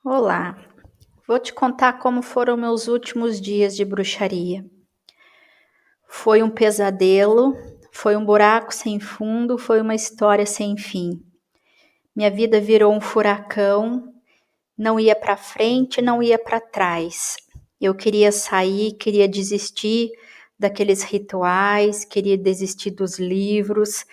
Olá, vou te contar como foram meus últimos dias de bruxaria. Foi um pesadelo, foi um buraco sem fundo, foi uma história sem fim. Minha vida virou um furacão, não ia para frente, não ia para trás. Eu queria sair, queria desistir daqueles rituais, queria desistir dos livros,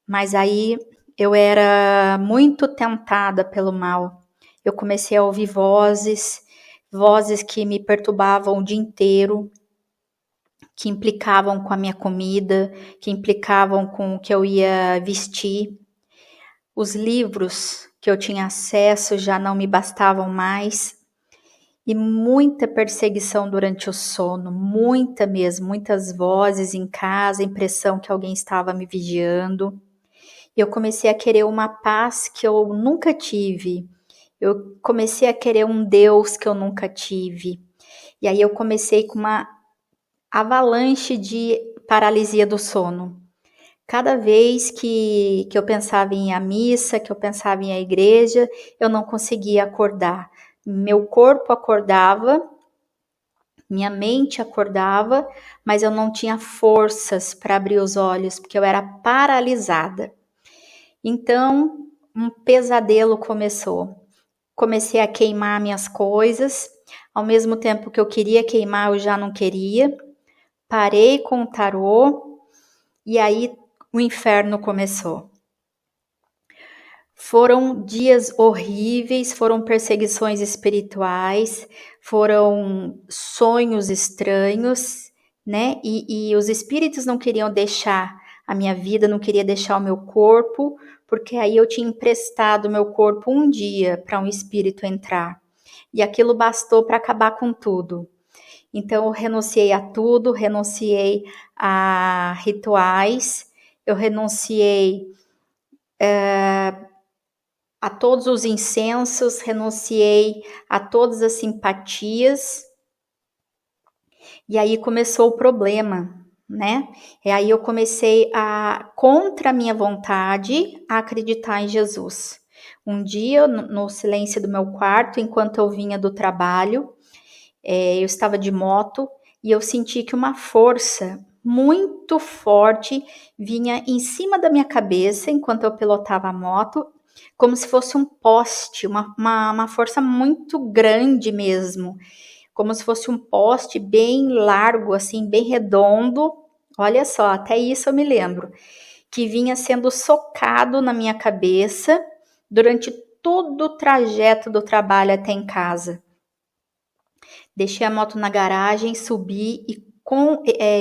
mas aí eu era muito tentada pelo mal. Eu comecei a ouvir vozes que me perturbavam o dia inteiro, que implicavam com a minha comida, que implicavam com o que eu ia vestir. Os livros que eu tinha acesso já não me bastavam mais. E muita perseguição durante o sono, muita mesmo, muitas vozes em casa, a impressão que alguém estava me vigiando. Eu comecei a querer uma paz que eu nunca tive. Eu comecei a querer um Deus que eu nunca tive. E aí eu comecei com uma avalanche de paralisia do sono. Cada vez que eu pensava em ir à missa, que eu pensava em ir à igreja, eu não conseguia acordar. Meu corpo acordava, minha mente acordava, mas eu não tinha forças para abrir os olhos, porque eu era paralisada. Então, um pesadelo começou. Comecei a queimar minhas coisas, ao mesmo tempo que eu queria queimar, eu já não queria. Parei com o tarô e aí o inferno começou. Foram dias horríveis, foram perseguições espirituais, foram sonhos estranhos, né? E os espíritos não queriam deixar a minha vida, não queria deixar o meu corpo, porque aí eu tinha emprestado o meu corpo um dia para um espírito entrar. E aquilo bastou para acabar com tudo. Então eu renunciei a tudo, renunciei a rituais, eu renunciei a todos os incensos, renunciei a todas as simpatias, e aí começou o problema, né? E aí eu comecei contra a minha vontade, a acreditar em Jesus. Um dia, no silêncio do meu quarto, enquanto eu vinha do trabalho, eu estava de moto e eu senti que uma força muito forte vinha em cima da minha cabeça enquanto eu pilotava a moto, como se fosse um poste, uma força muito grande mesmo, como se fosse um poste bem largo, assim, bem redondo. Olha só, até isso eu me lembro, que vinha sendo socado na minha cabeça durante todo o trajeto do trabalho até em casa. Deixei a moto na garagem, subi e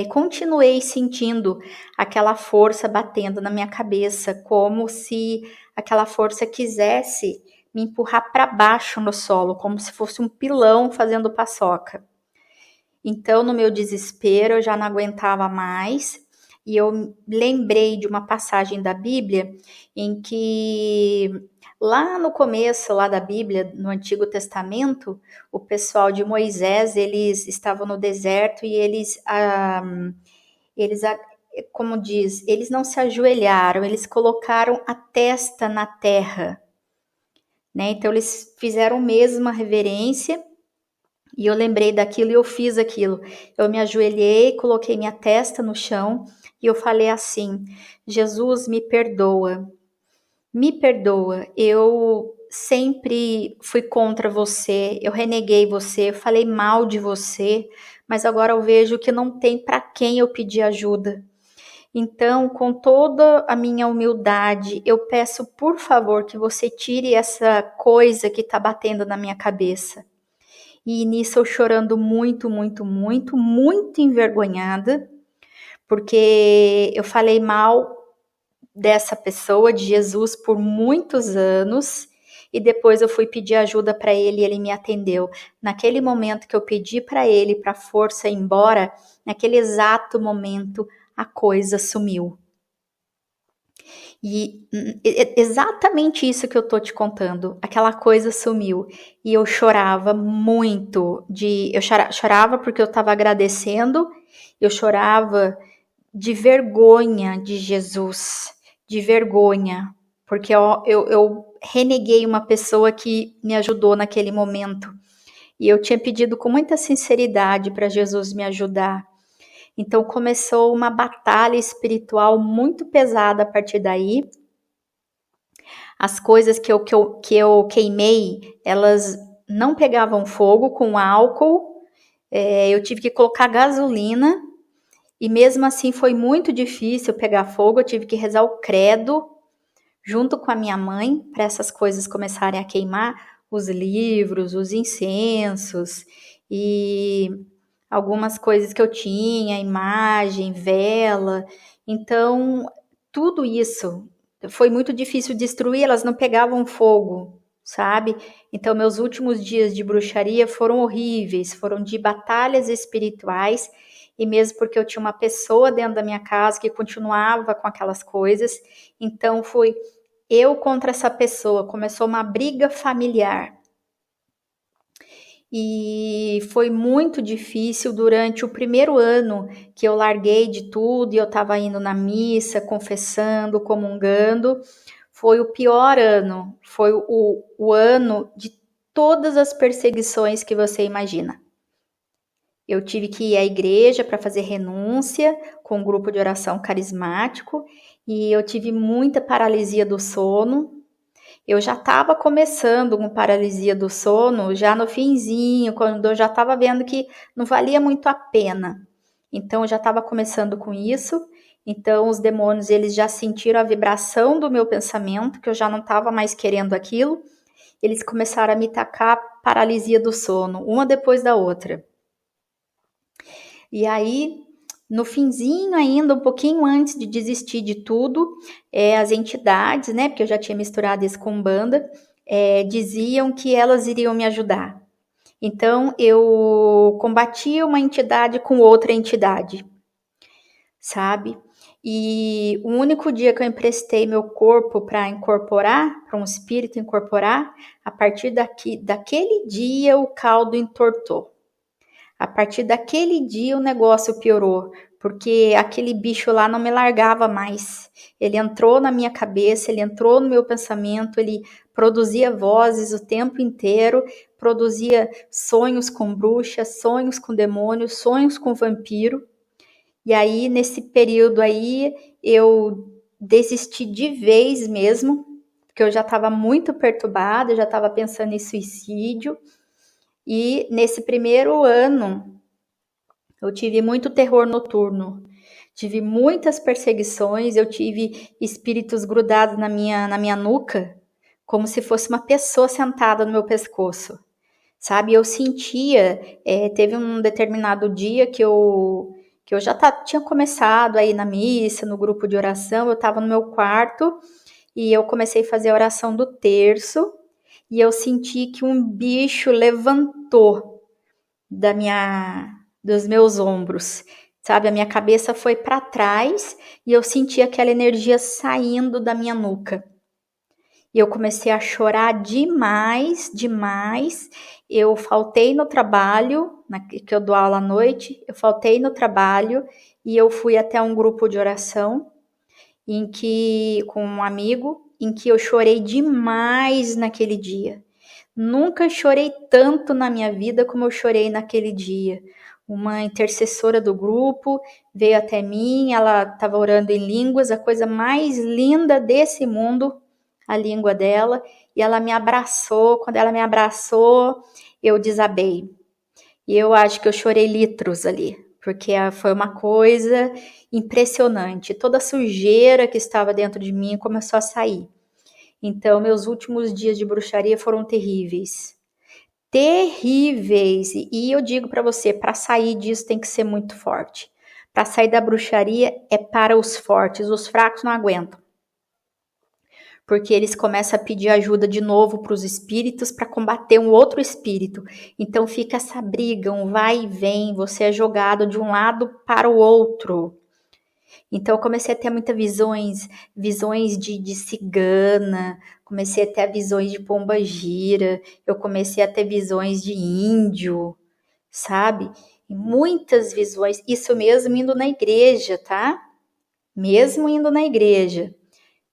continuei sentindo aquela força batendo na minha cabeça, como se aquela força quisesse me empurrar para baixo no solo, como se fosse um pilão fazendo paçoca. Então, no meu desespero, eu já não aguentava mais e eu lembrei de uma passagem da Bíblia em que lá no começo lá da Bíblia, no Antigo Testamento, o pessoal de Moisés, eles estavam no deserto e eles como diz, eles não se ajoelharam, eles colocaram a testa na terra, né? Então eles fizeram mesmo uma reverência. E eu lembrei daquilo e eu fiz aquilo. Eu me ajoelhei, coloquei minha testa no chão e eu falei assim: Jesus, me perdoa. Me perdoa. Eu sempre fui contra você, eu reneguei você, eu falei mal de você, mas agora eu vejo que não tem para quem eu pedir ajuda. Então, com toda a minha humildade, eu peço, por favor, que você tire essa coisa que está batendo na minha cabeça. E nisso eu chorando muito, muito, muito, muito envergonhada, porque eu falei mal dessa pessoa, de Jesus, por muitos anos, e depois eu fui pedir ajuda para ele e ele me atendeu. Naquele momento que eu pedi para ele, para a força ir embora, naquele exato momento, a coisa sumiu. E exatamente isso que eu tô te contando, aquela coisa sumiu e eu chorava muito eu chorava porque eu estava agradecendo, eu chorava de vergonha de Jesus, de vergonha, porque eu reneguei uma pessoa que me ajudou naquele momento. E eu tinha pedido com muita sinceridade para Jesus me ajudar. Então começou uma batalha espiritual muito pesada a partir daí. As coisas que eu queimei, elas não pegavam fogo com álcool. Eu tive que colocar gasolina. E mesmo assim foi muito difícil pegar fogo. Eu tive que rezar o credo junto com a minha mãe para essas coisas começarem a queimar. Os livros, os incensos e algumas coisas que eu tinha, imagem, vela. Então, tudo isso foi muito difícil destruir, elas não pegavam fogo, sabe? Então, meus últimos dias de bruxaria foram horríveis, foram de batalhas espirituais, e mesmo porque eu tinha uma pessoa dentro da minha casa que continuava com aquelas coisas, então fui eu contra essa pessoa, começou uma briga familiar. E foi muito difícil durante o primeiro ano que eu larguei de tudo e eu estava indo na missa, confessando, comungando. Foi o pior ano, foi o ano de todas as perseguições que você imagina. Eu tive que ir à igreja para fazer renúncia com um grupo de oração carismático e eu tive muita paralisia do sono. Eu já estava começando com paralisia do sono, já no finzinho, quando eu já estava vendo que não valia muito a pena. Então, eu já estava começando com isso. Então, os demônios, eles já sentiram a vibração do meu pensamento, que eu já não estava mais querendo aquilo. Eles começaram a me tacar paralisia do sono, uma depois da outra. E aí, no finzinho ainda, um pouquinho antes de desistir de tudo, as entidades, né, porque eu já tinha misturado isso com Umbanda, diziam que elas iriam me ajudar. Então, eu combatia uma entidade com outra entidade, sabe? E o único dia que eu emprestei meu corpo para incorporar, para um espírito incorporar, a partir daquele dia o caldo entortou. A partir daquele dia o negócio piorou, porque aquele bicho lá não me largava mais. Ele entrou na minha cabeça, ele entrou no meu pensamento, ele produzia vozes o tempo inteiro, produzia sonhos com bruxa, sonhos com demônio, sonhos com vampiro. E aí, nesse período aí, eu desisti de vez mesmo, porque eu já estava muito perturbada, eu já estava pensando em suicídio. E nesse primeiro ano, eu tive muito terror noturno, tive muitas perseguições, eu tive espíritos grudados na minha nuca, como se fosse uma pessoa sentada no meu pescoço, sabe? Eu sentia, teve um determinado dia que eu já tinha começado aí na missa, no grupo de oração, eu estava no meu quarto e eu comecei a fazer a oração do terço, e eu senti que um bicho levantou dos meus ombros, sabe? A minha cabeça foi para trás e eu senti aquela energia saindo da minha nuca. E eu comecei a chorar demais, demais. Eu faltei no trabalho, que eu dou aula à noite, eu faltei no trabalho e eu fui até um grupo de oração com um amigo, em que eu chorei demais naquele dia. Nunca chorei tanto na minha vida como eu chorei naquele dia. Uma intercessora do grupo veio até mim, ela estava orando em línguas, a coisa mais linda desse mundo, a língua dela, e ela me abraçou. Quando ela me abraçou, eu desabei. E eu acho que eu chorei litros ali, porque foi uma coisa impressionante. Toda a sujeira que estava dentro de mim começou a sair. Então, meus últimos dias de bruxaria foram terríveis. Terríveis! E eu digo para você, para sair disso tem que ser muito forte. Para sair da bruxaria é para os fortes, os fracos não aguentam. Porque eles começam a pedir ajuda de novo para os espíritos para combater um outro espírito. Então fica essa briga, um vai e vem, você é jogado de um lado para o outro. Então eu comecei a ter muitas visões de cigana, comecei a ter visões de pombagira, eu comecei a ter visões de índio, sabe? E muitas visões, isso mesmo indo na igreja, tá? Mesmo indo na igreja.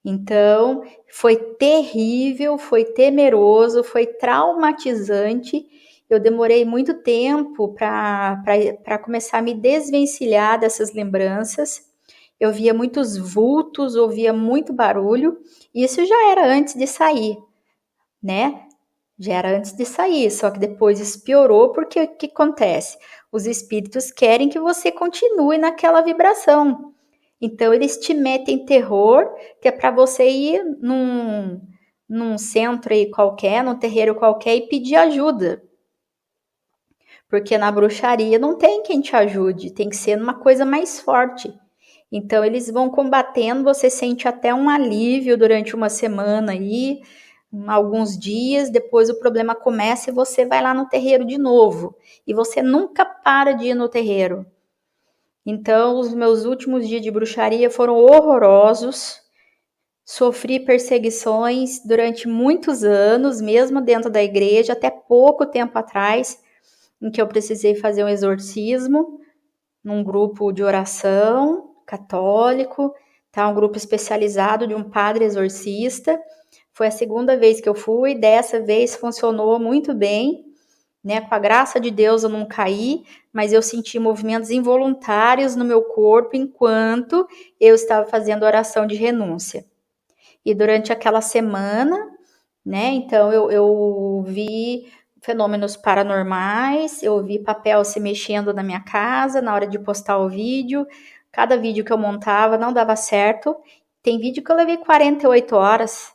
Então, foi terrível, foi temeroso, foi traumatizante. Eu demorei muito tempo para começar a me desvencilhar dessas lembranças. Eu via muitos vultos, ouvia muito barulho. Isso já era antes de sair, né? Já era antes de sair, só que depois isso piorou porque o que acontece? Os espíritos querem que você continue naquela vibração. Então eles te metem terror, que é para você ir num centro aí qualquer, num terreiro qualquer e pedir ajuda. Porque na bruxaria não tem quem te ajude, tem que ser uma coisa mais forte. Então eles vão combatendo, você sente até um alívio durante uma semana aí, alguns dias, depois o problema começa e você vai lá no terreiro de novo. E você nunca para de ir no terreiro. Então, os meus últimos dias de bruxaria foram horrorosos. Sofri perseguições durante muitos anos, mesmo dentro da igreja, até pouco tempo atrás, em que eu precisei fazer um exorcismo num grupo de oração católico, tá? Um grupo especializado de um padre exorcista. Foi a segunda vez que eu fui, dessa vez funcionou muito bem, né? Com a graça de Deus eu não caí, mas eu senti movimentos involuntários no meu corpo enquanto eu estava fazendo oração de renúncia. E durante aquela semana, né? Então eu vi fenômenos paranormais, eu vi papel se mexendo na minha casa na hora de postar o vídeo. Cada vídeo que eu montava não dava certo. Tem vídeo que eu levei 48 horas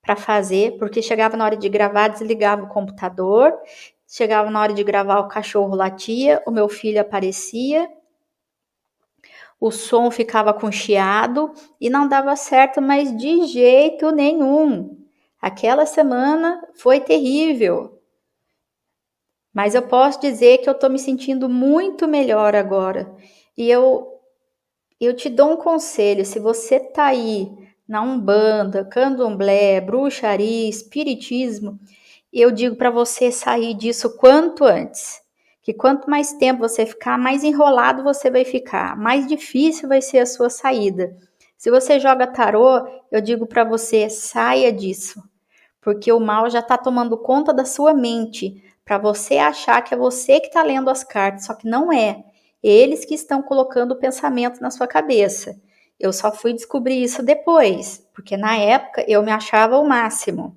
para fazer, porque chegava na hora de gravar, desligava o computador, chegava na hora de gravar, o cachorro latia, o meu filho aparecia, o som ficava com chiado e não dava certo, mas de jeito nenhum. Aquela semana foi terrível. Mas eu posso dizer que eu tô me sentindo muito melhor agora. E eu te dou um conselho, se você tá aí na Umbanda, Candomblé, bruxaria, espiritismo, eu digo para você sair disso quanto antes. Que quanto mais tempo você ficar, mais enrolado você vai ficar, mais difícil vai ser a sua saída. Se você joga tarô, eu digo para você, saia disso. Porque o mal já está tomando conta da sua mente, para você achar que é você que está lendo as cartas, só que não é. Eles que estão colocando o pensamento na sua cabeça. Eu só fui descobrir isso depois, porque na época eu me achava o máximo.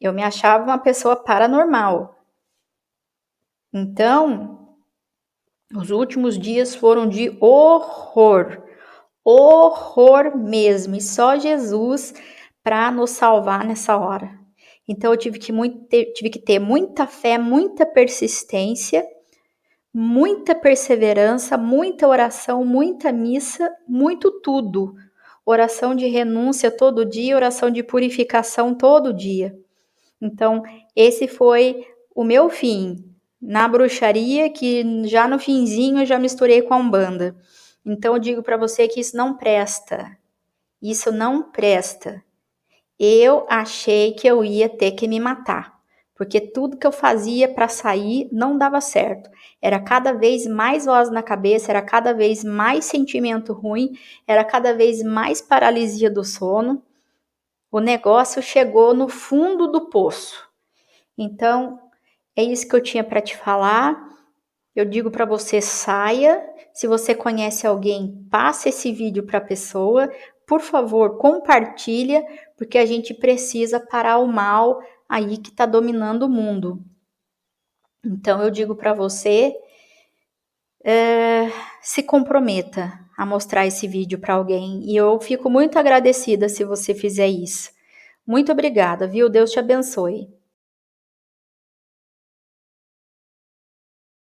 Eu me achava uma pessoa paranormal. Então, os últimos dias foram de horror. Horror mesmo. E só Jesus para nos salvar nessa hora. Então, eu tive que ter muita fé, muita persistência, muita perseverança, muita oração, muita missa, muito tudo. Oração de renúncia todo dia, oração de purificação todo dia. Então, esse foi o meu fim na bruxaria, que já no finzinho eu já misturei com a Umbanda. Então, eu digo para você que isso não presta. Isso não presta. Eu achei que eu ia ter que me matar, porque tudo que eu fazia para sair não dava certo. Era cada vez mais voz na cabeça, era cada vez mais sentimento ruim, era cada vez mais paralisia do sono. O negócio chegou no fundo do poço. Então, é isso que eu tinha para te falar. Eu digo para você, saia. Se você conhece alguém, passe esse vídeo para a pessoa. Por favor, compartilha, porque a gente precisa parar o mal aí que está dominando o mundo. Então, eu digo para você, se comprometa a mostrar esse vídeo para alguém. E eu fico muito agradecida se você fizer isso. Muito obrigada, viu? Deus te abençoe.